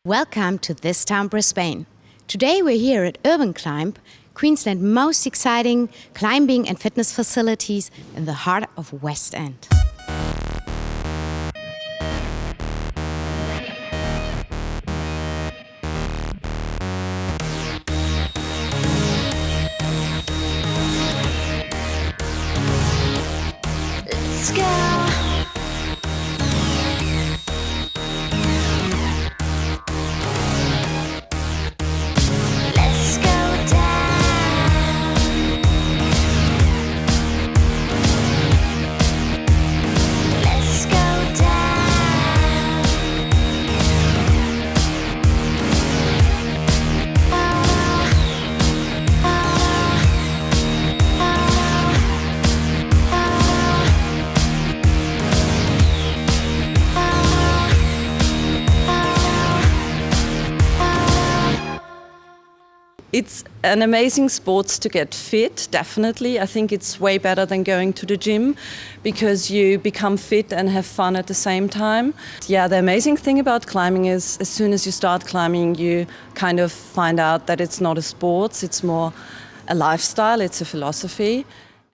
Welcome to this town, Brisbane. Today we're here at Urban Climb, Queensland's most exciting climbing and fitness facilities in the heart of West End. Let's go! It's an amazing sport to get fit, definitely. I think it's way better than going to the gym because you become fit and have fun at the same time. Yeah, the amazing thing about climbing is as soon as you start climbing, you kind of find out that it's not a sport, it's more a lifestyle, it's a philosophy.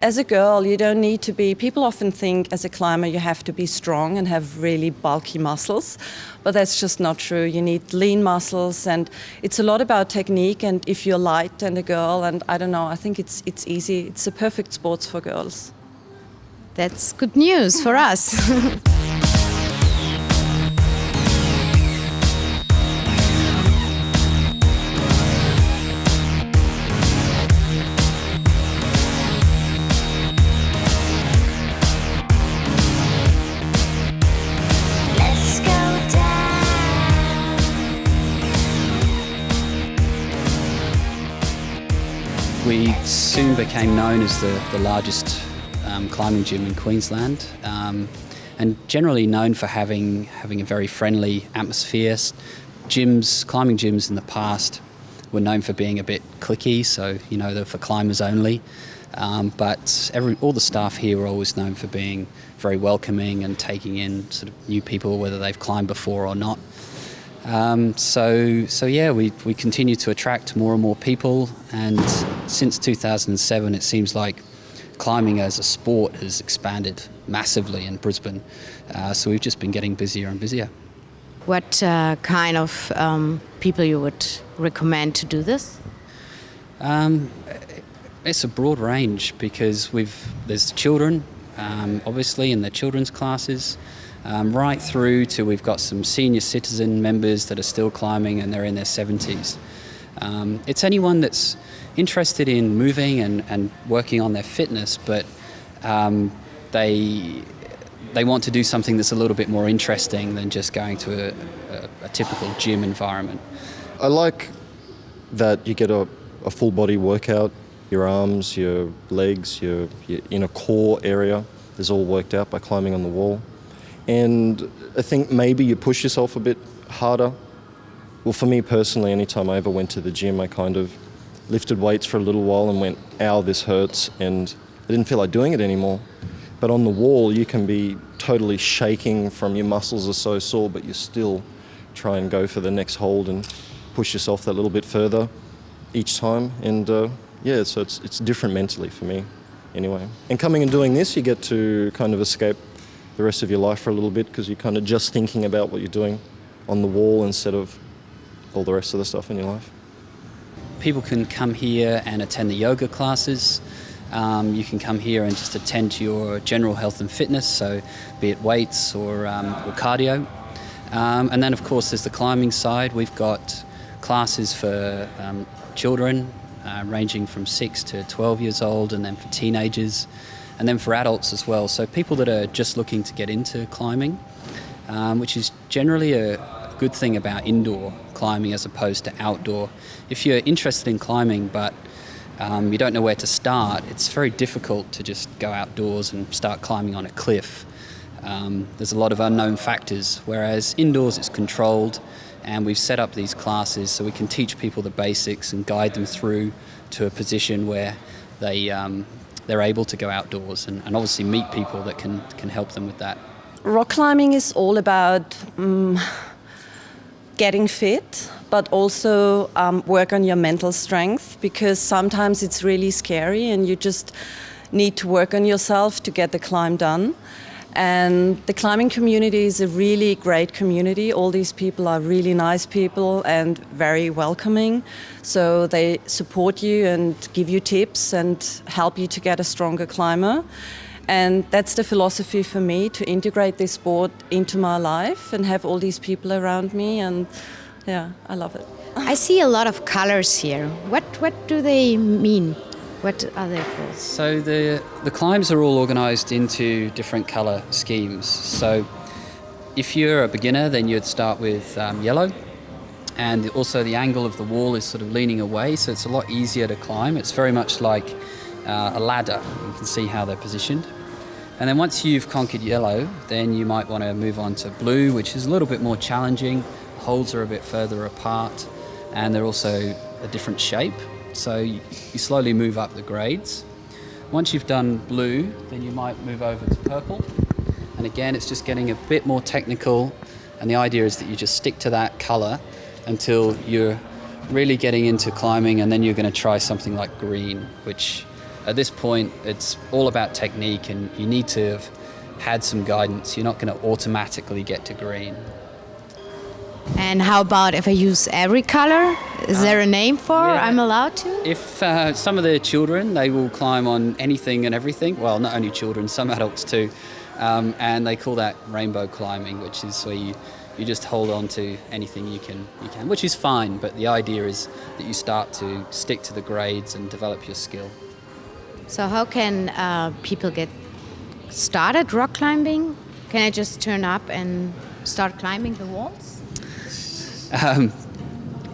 As a girl, you don't need to be, people often think as a climber you have to be strong and have really bulky muscles, but that's just not true. You need lean muscles and it's a lot about technique, and if you're light and a girl, and I don't know, I think it's easy. It's a perfect sport for girls. That's good news for us. We soon became known as the largest climbing gym in Queensland, and generally known for having a very friendly atmosphere. Climbing gyms in the past were known for being a bit cliquey, so they're for climbers only. But all the staff here were always known for being very welcoming and taking in sort of new people, whether they've climbed before or not. So yeah, we continue to attract more and more people, and since 2007 it seems like climbing as a sport has expanded massively in Brisbane. So we've just been getting busier and busier. What kind of people you would recommend to do this? It's a broad range because there's children, obviously, in the children's classes. Right through to we've got some senior citizen members that are still climbing and they're in their 70s. It's anyone that's interested in moving and working on their fitness, but they want to do something that's a little bit more interesting than just going to a typical gym environment. I like that you get a full body workout. Your arms, your legs, your inner core area is all worked out by climbing on the wall. And I think maybe you push yourself a bit harder. Well, for me personally, anytime I ever went to the gym, I kind of lifted weights for a little while and went, ow, this hurts, and I didn't feel like doing it anymore. But on the wall, you can be totally shaking from your muscles are so sore, but you still try and go for the next hold and push yourself that little bit further each time. And yeah, so it's different mentally for me anyway. And coming and doing this, you get to kind of escape the rest of your life for a little bit because you're kind of just thinking about what you're doing on the wall instead of all the rest of the stuff in your life. People can come here and attend the yoga classes. You can come here and just attend to your general health and fitness, so be it weights or cardio. And then of course there's the climbing side. We've got classes for children ranging from 6 to 12 years old, and then for teenagers, and then for adults as well. So people that are just looking to get into climbing, which is generally a good thing about indoor climbing as opposed to outdoor. If you're interested in climbing but you don't know where to start, it's very difficult to just go outdoors and start climbing on a cliff. There's a lot of unknown factors, whereas indoors it's controlled, and we've set up these classes so we can teach people the basics and guide them through to a position where they're able to go outdoors and obviously meet people that can help them with that. Rock climbing is all about getting fit, but also work on your mental strength, because sometimes it's really scary and you just need to work on yourself to get the climb done. And the climbing community is a really great community. All these people are really nice people and very welcoming. So they support you and give you tips and help you to get a stronger climber. And that's the philosophy for me, to integrate this sport into my life and have all these people around me. And yeah, I love it. I see a lot of colors here. What do they mean? What are they for? So the climbs are all organised into different colour schemes. So if you're a beginner, then you'd start with yellow, and also the angle of the wall is sort of leaning away, so it's a lot easier to climb. It's very much like a ladder. You can see how they're positioned. And then once you've conquered yellow, then you might want to move on to blue, which is a little bit more challenging. Holds are a bit further apart, and they're also a different shape. So you slowly move up the grades. Once you've done blue, then you might move over to purple. And again, it's just getting a bit more technical. And the idea is that you just stick to that colour until you're really getting into climbing, and then you're going to try something like green, which at this point, it's all about technique, and you need to have had some guidance. You're not going to automatically get to green. And how about if I use every color? Is there a name for? Yeah. I'm allowed to? If some of the children, they will climb on anything and everything. Well, not only children, some adults too. And they call that rainbow climbing, which is where you just hold on to anything you can, which is fine. But the idea is that you start to stick to the grades and develop your skill. So how can people get started rock climbing? Can I just turn up and start climbing the walls?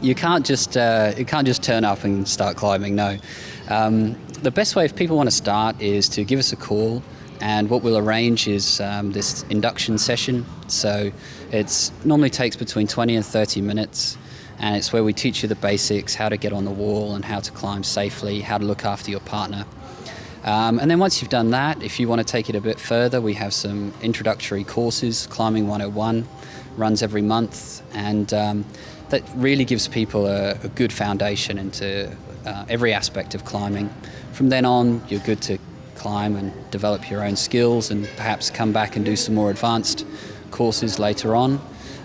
You can't just turn up and start climbing. No, the best way if people want to start is to give us a call, and what we'll arrange is this induction session. So it normally takes between 20 and 30 minutes, and it's where we teach you the basics, how to get on the wall and how to climb safely, how to look after your partner. And then once you've done that, if you want to take it a bit further, we have some introductory courses. Climbing 101 runs every month, and that really gives people a good foundation into every aspect of climbing. From then on, you're good to climb and develop your own skills, and perhaps come back and do some more advanced courses later on.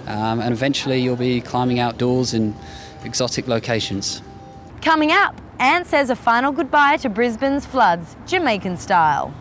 And eventually you'll be climbing outdoors in exotic locations. Coming up, Anne says a final goodbye to Brisbane's floods, Jamaican style.